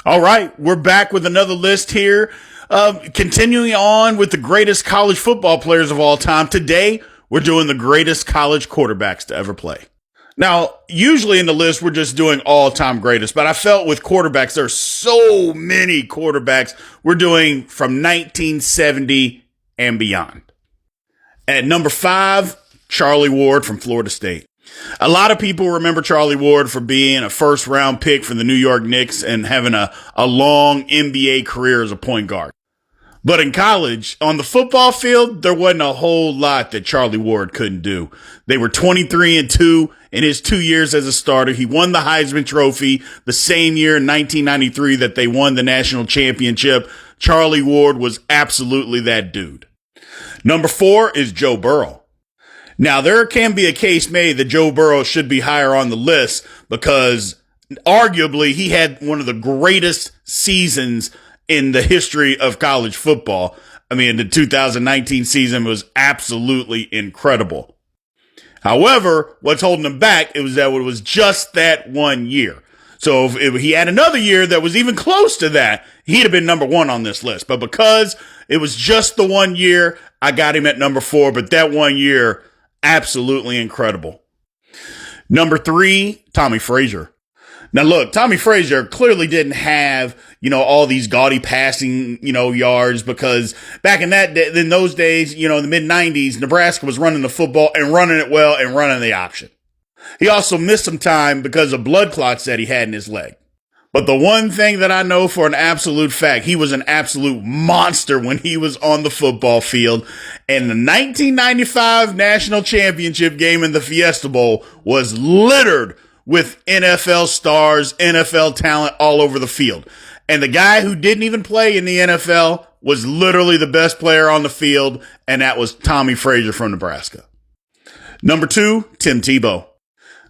All right, we're back with another list here. Continuing on with the greatest college football players of all time. Today, we're doing the greatest college quarterbacks to ever play. Now, usually in the list, we're just doing all-time greatest, but I felt with quarterbacks, there's so many quarterbacks we're doing from 1970 and beyond. At number 5, Charlie Ward from Florida State. A lot of people remember Charlie Ward for being a first-round pick for the New York Knicks and having a long NBA career as a point guard. But in college, on the football field, there wasn't a whole lot that Charlie Ward couldn't do. They were 23-2 in his 2 years as a starter. He won the Heisman Trophy the same year in 1993 that they won the national championship. Charlie Ward was absolutely that dude. Number 4 is Joe Burrow. Now, there can be a case made that Joe Burrow should be higher on the list because arguably he had one of the greatest seasons in the history of college football. I mean, the 2019 season was absolutely incredible. However, what's holding him back was that it was just that 1 year. So if he had another year that was even close to that, he'd have been number 1 on this list. But because it was just the 1 year, I got him at number 4. But that 1 year, absolutely incredible. Number 3, Tommie Frazier. Now look, Tommie Frazier clearly didn't have, all these gaudy passing, yards because back in those days, in the mid 90s, Nebraska was running the football and running it well and running the option. He also missed some time because of blood clots that he had in his leg. But the one thing that I know for an absolute fact, he was an absolute monster when he was on the football field. And the 1995 national championship game in the Fiesta Bowl was littered with NFL stars, NFL talent all over the field. And the guy who didn't even play in the NFL was literally the best player on the field, and that was Tommie Frazier from Nebraska. Number 2, Tim Tebow.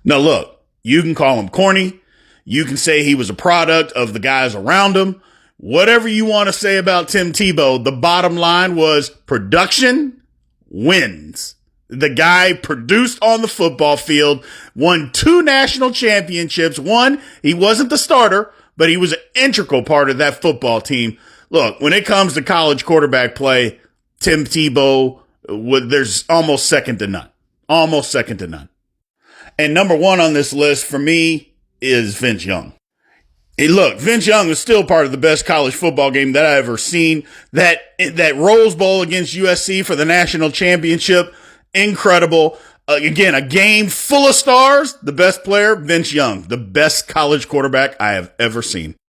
Now look, you can call him corny. You can say he was a product of the guys around him. Whatever you want to say about Tim Tebow, the bottom line was production wins. The guy produced on the football field, won 2 national championships. One, he wasn't the starter, but he was an integral part of that football team. Look, when it comes to college quarterback play, Tim Tebow, there's almost second to none. Almost second to none. And number 1 on this list for me is Vince Young. Hey, look, Vince Young is still part of the best college football game that I've ever seen. That Rose Bowl against USC for the national championship, incredible. Again, a game full of stars. The best player, Vince Young, the best college quarterback I have ever seen.